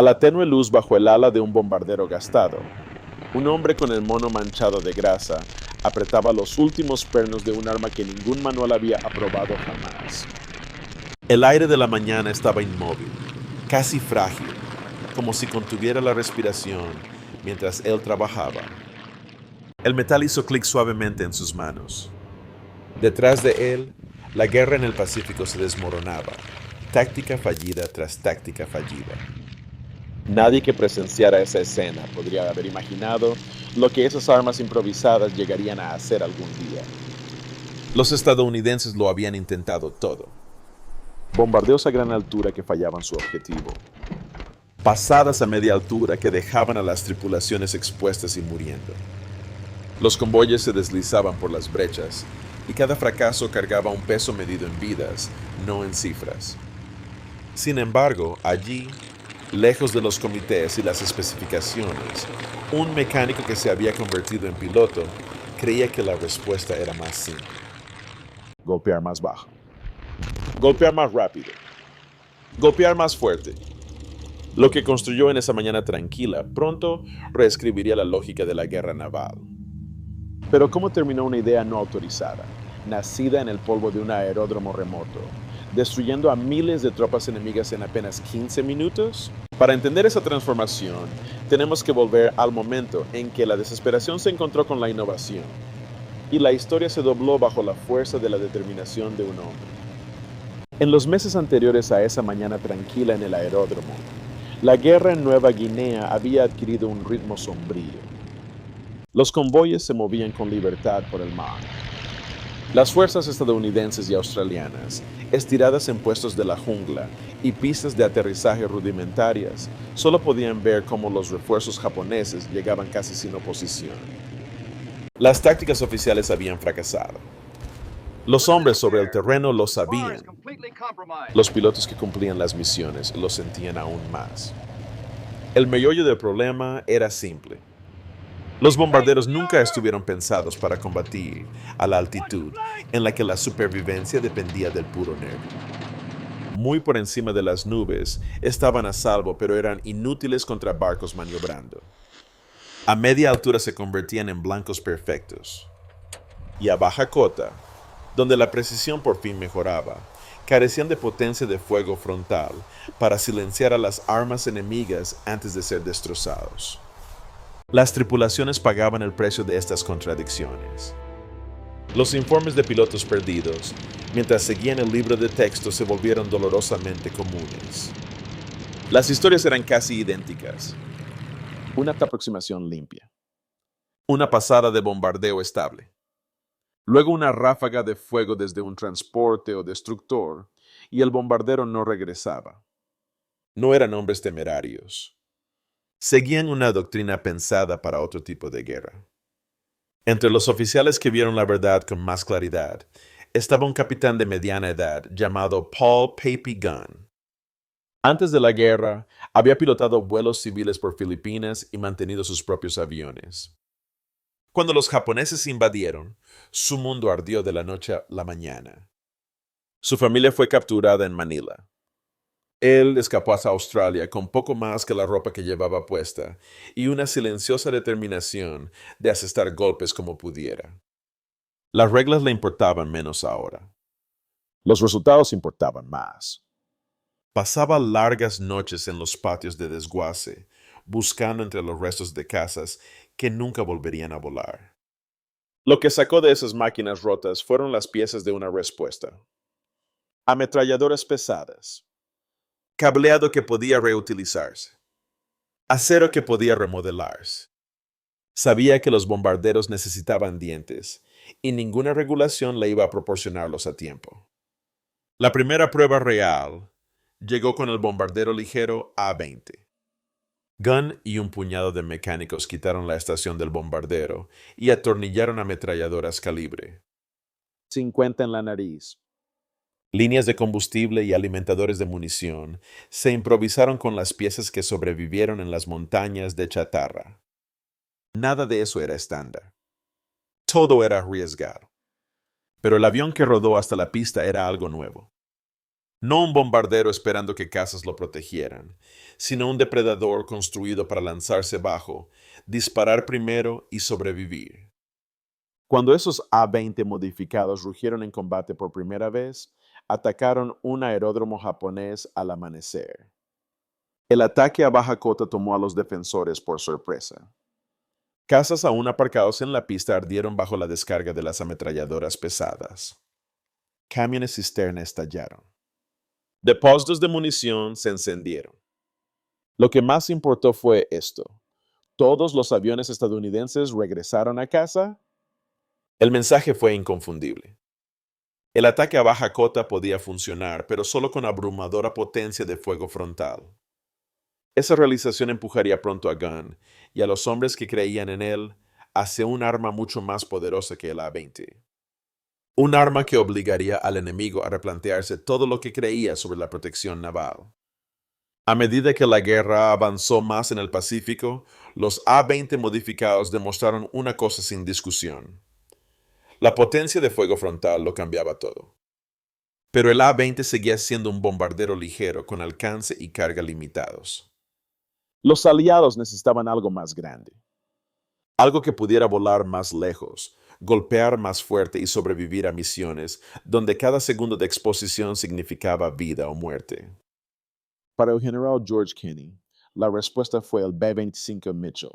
A la tenue luz bajo el ala de un bombardero gastado, un hombre con el mono manchado de grasa apretaba los últimos pernos de un arma que ningún manual había aprobado jamás. El aire de la mañana estaba inmóvil, casi frágil, como si contuviera la respiración mientras él trabajaba. El metal hizo clic suavemente en sus manos. Detrás de él, la guerra en el Pacífico se desmoronaba, táctica fallida tras táctica fallida. Nadie que presenciara esa escena podría haber imaginado lo que esas armas improvisadas llegarían a hacer algún día. Los estadounidenses lo habían intentado todo. Bombardeos a gran altura que fallaban su objetivo. Pasadas a media altura que dejaban a las tripulaciones expuestas y muriendo. Los convoyes se deslizaban por las brechas y cada fracaso cargaba un peso medido en vidas, no en cifras. Sin embargo, allí, lejos de los comités y las especificaciones, un mecánico que se había convertido en piloto creía que la respuesta era más simple. Golpear más bajo. Golpear más rápido. Golpear más fuerte. Lo que construyó en esa mañana tranquila pronto reescribiría la lógica de la guerra naval. Pero ¿cómo terminó una idea no autorizada, nacida en el polvo de un aeródromo remoto, destruyendo a miles de tropas enemigas en apenas 15 minutos? Para entender esa transformación, tenemos que volver al momento en que la desesperación se encontró con la innovación, y la historia se dobló bajo la fuerza de la determinación de un hombre. En los meses anteriores a esa mañana tranquila en el aeródromo, la guerra en Nueva Guinea había adquirido un ritmo sombrío. Los convoyes se movían con libertad por el mar. Las fuerzas estadounidenses y australianas, estiradas en puestos de la jungla y pistas de aterrizaje rudimentarias, solo podían ver cómo los refuerzos japoneses llegaban casi sin oposición. Las tácticas oficiales habían fracasado. Los hombres sobre el terreno lo sabían. Los pilotos que cumplían las misiones lo sentían aún más. El meollo del problema era simple. Los bombarderos nunca estuvieron pensados para combatir a la altitud en la que la supervivencia dependía del puro nervio. Muy por encima de las nubes, estaban a salvo, pero eran inútiles contra barcos maniobrando. A media altura se convertían en blancos perfectos. Y a baja cota, donde la precisión por fin mejoraba, carecían de potencia de fuego frontal para silenciar a las armas enemigas antes de ser destrozados. Las tripulaciones pagaban el precio de estas contradicciones. Los informes de pilotos perdidos, mientras seguían el libro de texto, se volvieron dolorosamente comunes. Las historias eran casi idénticas. Una aproximación limpia. Una pasada de bombardeo estable. Luego una ráfaga de fuego desde un transporte o destructor, y el bombardero no regresaba. No eran hombres temerarios. Seguían una doctrina pensada para otro tipo de guerra. Entre los oficiales que vieron la verdad con más claridad, estaba un capitán de mediana edad llamado Paul Papy Gunn. Antes de la guerra, había pilotado vuelos civiles por Filipinas y mantenido sus propios aviones. Cuando los japoneses invadieron, su mundo ardió de la noche a la mañana. Su familia fue capturada en Manila. Él escapó hacia Australia con poco más que la ropa que llevaba puesta y una silenciosa determinación de asestar golpes como pudiera. Las reglas le importaban menos ahora. Los resultados importaban más. Pasaba largas noches en los patios de desguace, buscando entre los restos de casas que nunca volverían a volar. Lo que sacó de esas máquinas rotas fueron las piezas de una respuesta. Ametralladoras pesadas. Cableado que podía reutilizarse. Acero que podía remodelarse. Sabía que los bombarderos necesitaban dientes, y ninguna regulación le iba a proporcionarlos a tiempo. La primera prueba real llegó con el bombardero ligero A-20. Gunn y un puñado de mecánicos quitaron la estación del bombardero y atornillaron ametralladoras calibre 50 en la nariz. Líneas de combustible y alimentadores de munición se improvisaron con las piezas que sobrevivieron en las montañas de chatarra. Nada de eso era estándar. Todo era arriesgado. Pero el avión que rodó hasta la pista era algo nuevo. No un bombardero esperando que casas lo protegieran, sino un depredador construido para lanzarse bajo, disparar primero y sobrevivir. Cuando esos A-20 modificados rugieron en combate por primera vez, atacaron un aeródromo japonés al amanecer. El ataque a baja cota tomó a los defensores por sorpresa. Cazas aún aparcados en la pista ardieron bajo la descarga de las ametralladoras pesadas. Camiones cisterna estallaron. Depósitos de munición se encendieron. Lo que más importó fue esto. ¿Todos los aviones estadounidenses regresaron a casa? El mensaje fue inconfundible. El ataque a baja cota podía funcionar, pero solo con abrumadora potencia de fuego frontal. Esa realización empujaría pronto a Gunn y a los hombres que creían en él hacia un arma mucho más poderosa que el A-20. Un arma que obligaría al enemigo a replantearse todo lo que creía sobre la protección naval. A medida que la guerra avanzó más en el Pacífico, los A-20 modificados demostraron una cosa sin discusión. La potencia de fuego frontal lo cambiaba todo. Pero el A-20 seguía siendo un bombardero ligero con alcance y carga limitados. Los aliados necesitaban algo más grande. Algo que pudiera volar más lejos, golpear más fuerte y sobrevivir a misiones donde cada segundo de exposición significaba vida o muerte. Para el general George Kenney, la respuesta fue el B-25 Mitchell.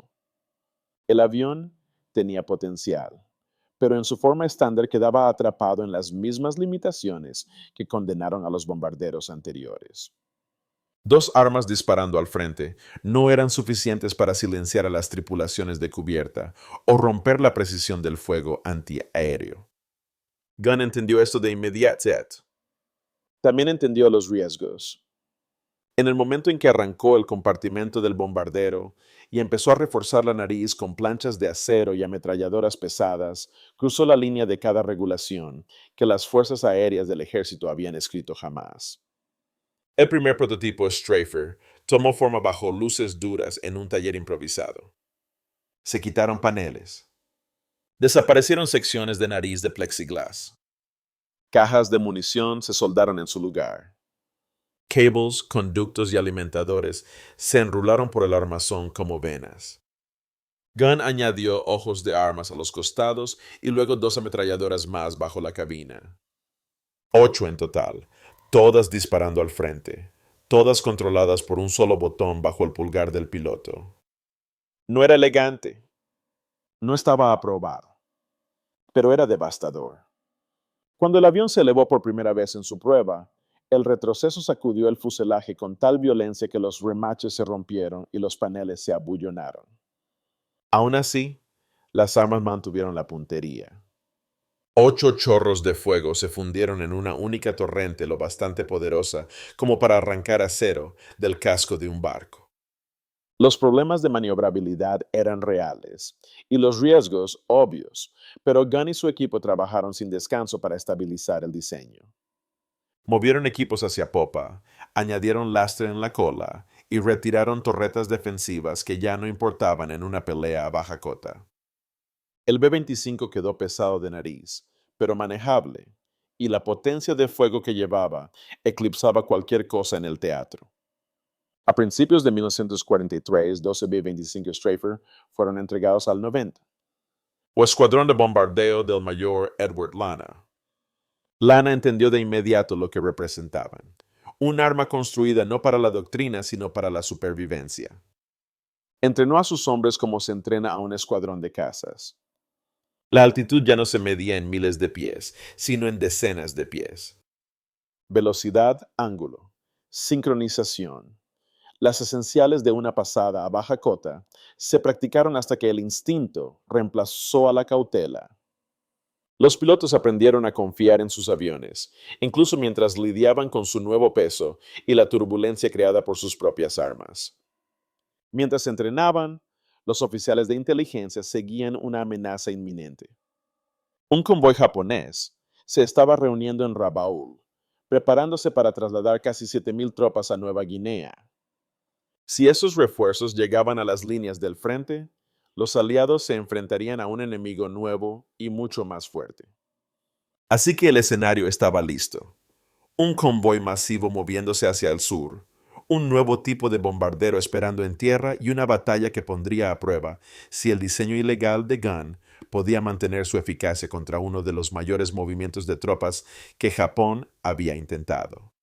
El avión tenía potencial, pero en su forma estándar quedaba atrapado en las mismas limitaciones que condenaron a los bombarderos anteriores. Dos armas disparando al frente no eran suficientes para silenciar a las tripulaciones de cubierta o romper la precisión del fuego antiaéreo. Gunn entendió esto de inmediato. También entendió los riesgos. En el momento en que arrancó el compartimento del bombardero y empezó a reforzar la nariz con planchas de acero y ametralladoras pesadas, cruzó la línea de cada regulación que las fuerzas aéreas del ejército habían escrito jamás. El primer prototipo Strafer tomó forma bajo luces duras en un taller improvisado. Se quitaron paneles. Desaparecieron secciones de nariz de plexiglas. Cajas de munición se soldaron en su lugar. Cables, conductos y alimentadores se enrularon por el armazón como venas. Gunn añadió ojos de armas a los costados y luego dos ametralladoras más bajo la cabina. 8 en total, todas disparando al frente, todas controladas por un solo botón bajo el pulgar del piloto. No era elegante, no estaba aprobado, pero era devastador. Cuando el avión se elevó por primera vez en su prueba, el retroceso sacudió el fuselaje con tal violencia que los remaches se rompieron y los paneles se abullonaron. Aún así, las armas mantuvieron la puntería. 8 chorros de fuego se fundieron en una única torrente lo bastante poderosa como para arrancar acero del casco de un barco. Los problemas de maniobrabilidad eran reales y los riesgos obvios, pero Gunn y su equipo trabajaron sin descanso para estabilizar el diseño. Movieron equipos hacia popa, añadieron lastre en la cola y retiraron torretas defensivas que ya no importaban en una pelea a baja cota. El B-25 quedó pesado de nariz, pero manejable, y la potencia de fuego que llevaba eclipsaba cualquier cosa en el teatro. A principios de 1943, 12 B-25 Strafer fueron entregados al 90, o Escuadrón de Bombardeo del Mayor Edward Lana. Lana entendió de inmediato lo que representaban. Un arma construida no para la doctrina, sino para la supervivencia. Entrenó a sus hombres como se entrena a un escuadrón de cazas. La altitud ya no se medía en miles de pies, sino en decenas de pies. Velocidad, ángulo, sincronización. Las esenciales de una pasada a baja cota se practicaron hasta que el instinto reemplazó a la cautela. Los pilotos aprendieron a confiar en sus aviones, incluso mientras lidiaban con su nuevo peso y la turbulencia creada por sus propias armas. Mientras entrenaban, los oficiales de inteligencia seguían una amenaza inminente. Un convoy japonés se estaba reuniendo en Rabaul, preparándose para trasladar casi 7,000 tropas a Nueva Guinea. Si esos refuerzos llegaban a las líneas del frente, los aliados se enfrentarían a un enemigo nuevo y mucho más fuerte. Así que el escenario estaba listo. Un convoy masivo moviéndose hacia el sur, un nuevo tipo de bombardero esperando en tierra y una batalla que pondría a prueba si el diseño ilegal de Gunn podía mantener su eficacia contra uno de los mayores movimientos de tropas que Japón había intentado.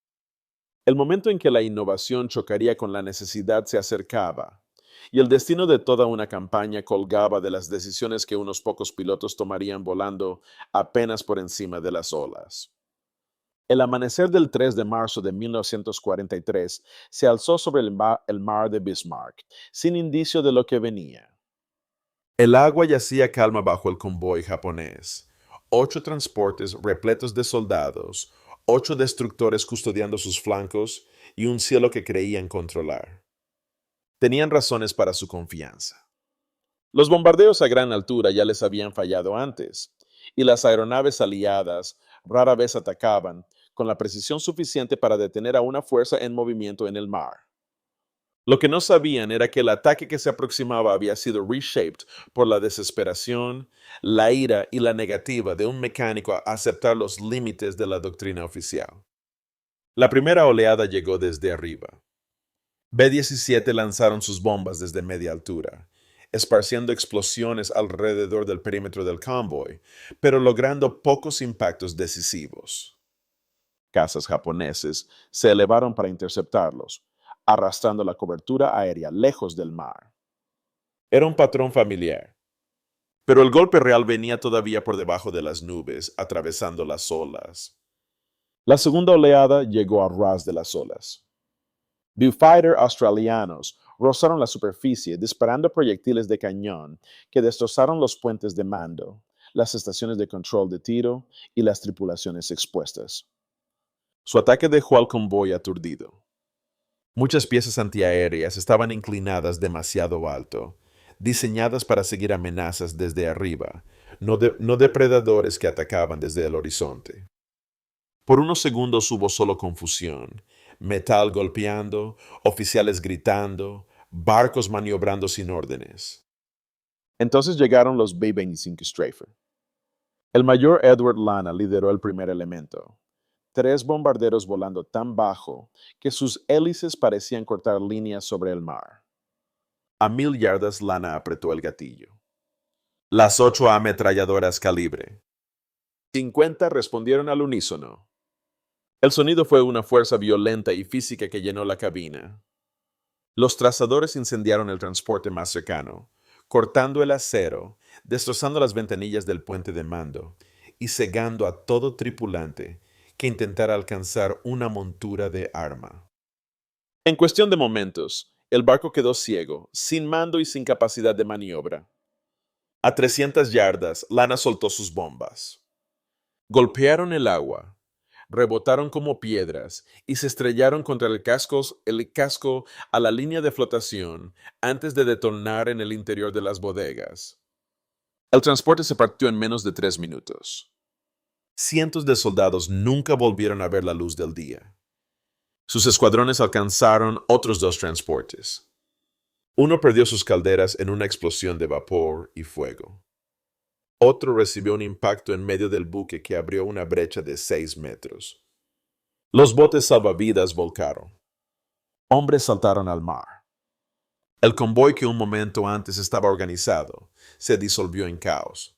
El momento en que la innovación chocaría con la necesidad se acercaba, y el destino de toda una campaña colgaba de las decisiones que unos pocos pilotos tomarían volando apenas por encima de las olas. El amanecer del 3 de marzo de 1943 se alzó sobre el mar de Bismarck, sin indicio de lo que venía. El agua yacía calma bajo el convoy japonés. 8 transportes repletos de soldados, 8 destructores custodiando sus flancos y un cielo que creían controlar. Tenían razones para su confianza. Los bombardeos a gran altura ya les habían fallado antes, y las aeronaves aliadas rara vez atacaban con la precisión suficiente para detener a una fuerza en movimiento en el mar. Lo que no sabían era que el ataque que se aproximaba había sido reshaped por la desesperación, la ira y la negativa de un mecánico a aceptar los límites de la doctrina oficial. La primera oleada llegó desde arriba. B-17 lanzaron sus bombas desde media altura, esparciendo explosiones alrededor del perímetro del convoy, pero logrando pocos impactos decisivos. Cazas japoneses se elevaron para interceptarlos, arrastrando la cobertura aérea lejos del mar. Era un patrón familiar, pero el golpe real venía todavía por debajo de las nubes, atravesando las olas. La segunda oleada llegó a ras de las olas. Viewfighter australianos rozaron la superficie disparando proyectiles de cañón que destrozaron los puentes de mando, las estaciones de control de tiro y las tripulaciones expuestas. Su ataque dejó al convoy aturdido. Muchas piezas antiaéreas estaban inclinadas demasiado alto, diseñadas para seguir amenazas desde arriba, no depredadores que atacaban desde el horizonte. Por unos segundos hubo solo confusión, metal golpeando, oficiales gritando, barcos maniobrando sin órdenes. Entonces llegaron los B-25 Strafer. El mayor Edward Lana lideró el primer elemento. 3 bombarderos volando tan bajo que sus hélices parecían cortar líneas sobre el mar. A 1000 yardas Lana apretó el gatillo. Las 8 ametralladoras calibre 50 respondieron al unísono. El sonido fue una fuerza violenta y física que llenó la cabina. Los trazadores incendiaron el transporte más cercano, cortando el acero, destrozando las ventanillas del puente de mando y cegando a todo tripulante que intentara alcanzar una montura de arma. En cuestión de momentos, el barco quedó ciego, sin mando y sin capacidad de maniobra. A 300 yardas, Lana soltó sus bombas. Golpearon el agua, rebotaron como piedras y se estrellaron contra el casco a la línea de flotación antes de detonar en el interior de las bodegas. El transporte se partió en menos de 3 minutos. Cientos de soldados nunca volvieron a ver la luz del día. Sus escuadrones alcanzaron otros 2 transportes. Uno perdió sus calderas en una explosión de vapor y fuego. Otro recibió un impacto en medio del buque que abrió una brecha de 6 metros. Los botes salvavidas volcaron. Hombres saltaron al mar. El convoy que un momento antes estaba organizado se disolvió en caos.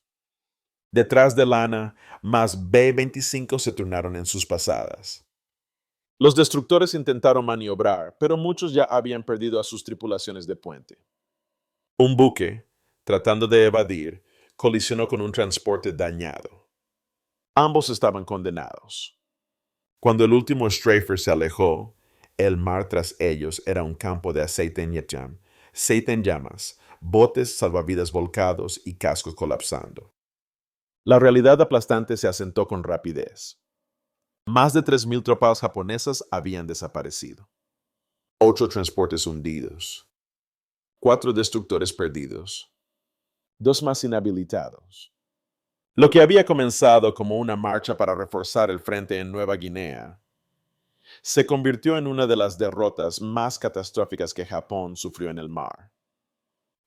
Detrás de Lana, más B-25 se turnaron en sus pasadas. Los destructores intentaron maniobrar, pero muchos ya habían perdido a sus tripulaciones de puente. Un buque, tratando de evadir, colisionó con un transporte dañado. Ambos estaban condenados. Cuando el último Strafer se alejó, el mar tras ellos era un campo de aceite en llamas, botes salvavidas volcados y cascos colapsando. La realidad aplastante se asentó con rapidez. Más de 3000 tropas japonesas habían desaparecido. 8 transportes hundidos. 4 destructores perdidos. 2 más inhabilitados. Lo que había comenzado como una marcha para reforzar el frente en Nueva Guinea se convirtió en una de las derrotas más catastróficas que Japón sufrió en el mar.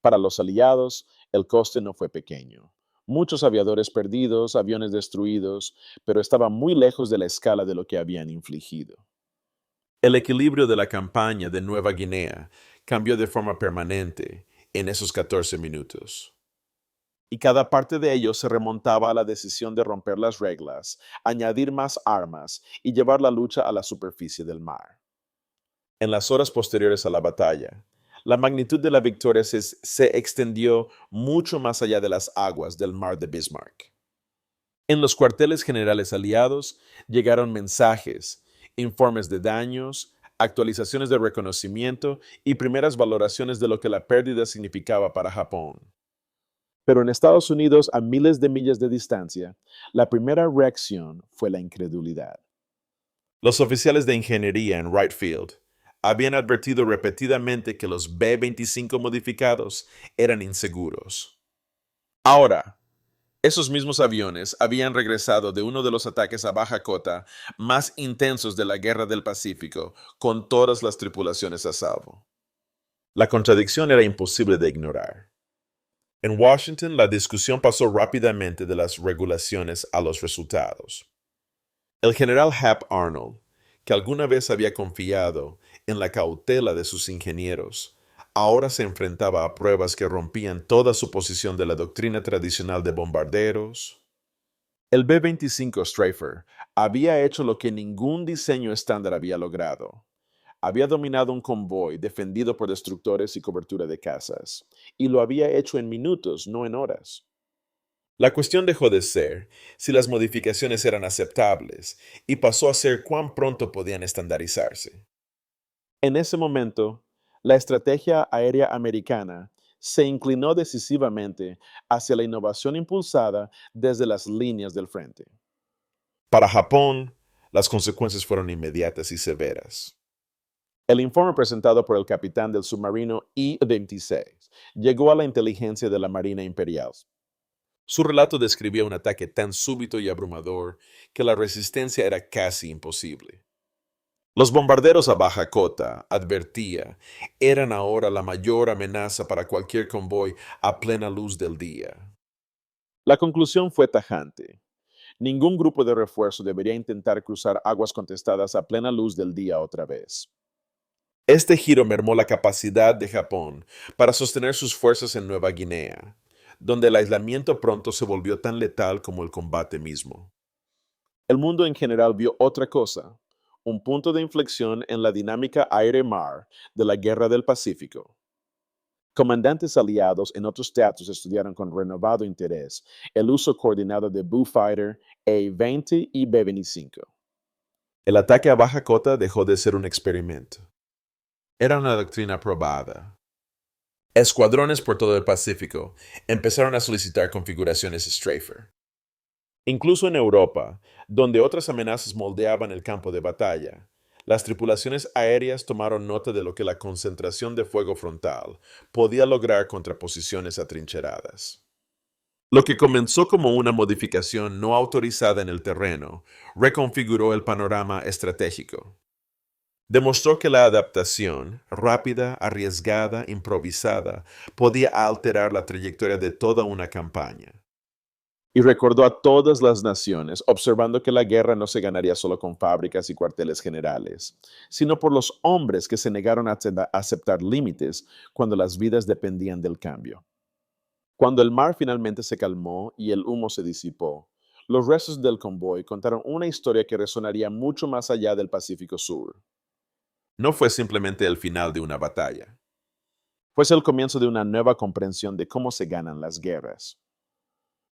Para los aliados, el coste no fue pequeño. Muchos aviadores perdidos, aviones destruidos, pero estaba muy lejos de la escala de lo que habían infligido. El equilibrio de la campaña de Nueva Guinea cambió de forma permanente en esos 14 minutos. Y cada parte de ello se remontaba a la decisión de romper las reglas, añadir más armas y llevar la lucha a la superficie del mar. En las horas posteriores a la batalla, la magnitud de la victoria se extendió mucho más allá de las aguas del mar de Bismarck. En los cuarteles generales aliados llegaron mensajes, informes de daños, actualizaciones de reconocimiento y primeras valoraciones de lo que la pérdida significaba para Japón. Pero en Estados Unidos, a miles de millas de distancia, la primera reacción fue la incredulidad. Los oficiales de ingeniería en Wright Field habían advertido repetidamente que los B-25 modificados eran inseguros. Ahora, esos mismos aviones habían regresado de uno de los ataques a baja cota más intensos de la Guerra del Pacífico, con todas las tripulaciones a salvo. La contradicción era imposible de ignorar. En Washington, la discusión pasó rápidamente de las regulaciones a los resultados. El general Hap Arnold, que alguna vez había confiado en la cautela de sus ingenieros, ahora se enfrentaba a pruebas que rompían toda su posición de la doctrina tradicional de bombarderos. El B-25 Stryfer había hecho lo que ningún diseño estándar había logrado. Había dominado un convoy defendido por destructores y cobertura de cazas, y lo había hecho en minutos, no en horas. La cuestión dejó de ser si las modificaciones eran aceptables y pasó a ser cuán pronto podían estandarizarse. En ese momento, la estrategia aérea americana se inclinó decisivamente hacia la innovación impulsada desde las líneas del frente. Para Japón, las consecuencias fueron inmediatas y severas. El informe presentado por el capitán del submarino I-26 llegó a la inteligencia de la Marina Imperial. Su relato describía un ataque tan súbito y abrumador que la resistencia era casi imposible. Los bombarderos a baja cota, advertía, eran ahora la mayor amenaza para cualquier convoy a plena luz del día. La conclusión fue tajante. Ningún grupo de refuerzo debería intentar cruzar aguas contestadas a plena luz del día otra vez. Este giro mermó la capacidad de Japón para sostener sus fuerzas en Nueva Guinea, donde el aislamiento pronto se volvió tan letal como el combate mismo. El mundo en general vio otra cosa, un punto de inflexión en la dinámica aire-mar de la Guerra del Pacífico. Comandantes aliados en otros teatros estudiaron con renovado interés el uso coordinado de Fighter A-20 y B-25. El ataque a baja cota dejó de ser un experimento. Era una doctrina probada. Escuadrones por todo el Pacífico empezaron a solicitar configuraciones Stryfer. Incluso en Europa, donde otras amenazas moldeaban el campo de batalla, las tripulaciones aéreas tomaron nota de lo que la concentración de fuego frontal podía lograr contra posiciones atrincheradas. Lo que comenzó como una modificación no autorizada en el terreno, reconfiguró el panorama estratégico. Demostró que la adaptación, rápida, arriesgada, improvisada, podía alterar la trayectoria de toda una campaña. Y recordó a todas las naciones, observando que la guerra no se ganaría solo con fábricas y cuarteles generales, sino por los hombres que se negaron a aceptar límites cuando las vidas dependían del cambio. Cuando el mar finalmente se calmó y el humo se disipó, los restos del convoy contaron una historia que resonaría mucho más allá del Pacífico Sur. No fue simplemente el final de una batalla. Fue el comienzo de una nueva comprensión de cómo se ganan las guerras.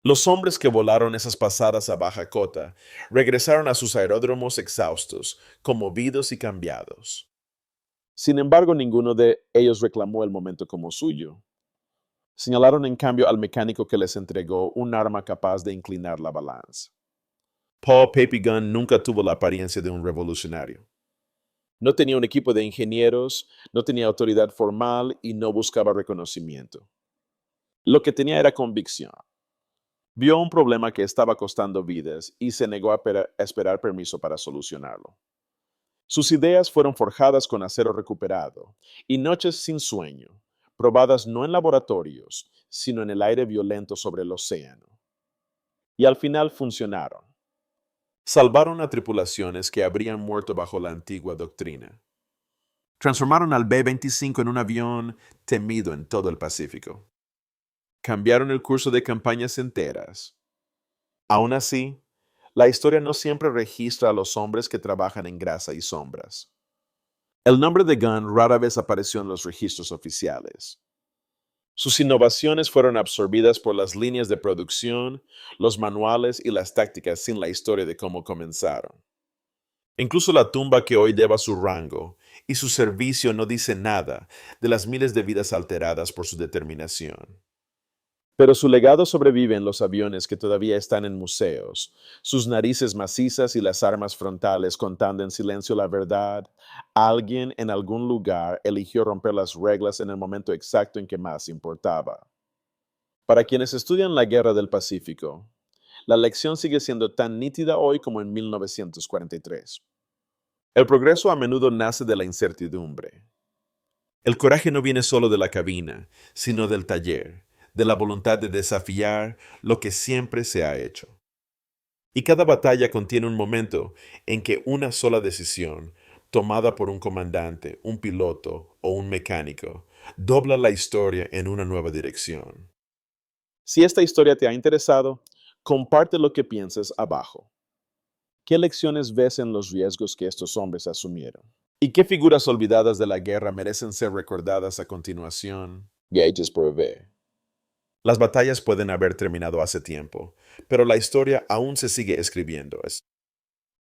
Los hombres que volaron esas pasadas a baja cota regresaron a sus aeródromos exhaustos, conmovidos y cambiados. Sin embargo, ninguno de ellos reclamó el momento como suyo. Señalaron en cambio al mecánico que les entregó un arma capaz de inclinar la balanza. Paul Papygun nunca tuvo la apariencia de un revolucionario. No tenía un equipo de ingenieros, no tenía autoridad formal y no buscaba reconocimiento. Lo que tenía era convicción. Vio un problema que estaba costando vidas y se negó a esperar permiso para solucionarlo. Sus ideas fueron forjadas con acero recuperado y noches sin sueño, probadas no en laboratorios, sino en el aire violento sobre el océano. y al final funcionaron. Salvaron a tripulaciones que habrían muerto bajo la antigua doctrina. Transformaron al B-25 en un avión temido en todo el Pacífico. Cambiaron el curso de campañas enteras. Aún así, la historia no siempre registra a los hombres que trabajan en grasa y sombras. El nombre de Gunn rara vez apareció en los registros oficiales. Sus innovaciones fueron absorbidas por las líneas de producción, los manuales y las tácticas sin la historia de cómo comenzaron. Incluso la tumba que hoy lleva su rango y su servicio no dice nada de las miles de vidas alteradas por su determinación. Pero su legado sobrevive en los aviones que todavía están en museos, sus narices macizas y las armas frontales contando en silencio la verdad. Alguien en algún lugar eligió romper las reglas en el momento exacto en que más importaba. Para quienes estudian la Guerra del Pacífico, la lección sigue siendo tan nítida hoy como en 1943. El progreso a menudo nace de la incertidumbre. El coraje no viene solo de la cabina, sino del taller, de la voluntad de desafiar lo que siempre se ha hecho. Y cada batalla contiene un momento en que una sola decisión, tomada por un comandante, un piloto o un mecánico, dobla la historia en una nueva dirección. Si esta historia te ha interesado, comparte lo que piensas abajo. ¿Qué lecciones ves en los riesgos que estos hombres asumieron? ¿Y qué figuras olvidadas de la guerra merecen ser recordadas a continuación? Gates provee. Las batallas pueden haber terminado hace tiempo, pero la historia aún se sigue escribiendo.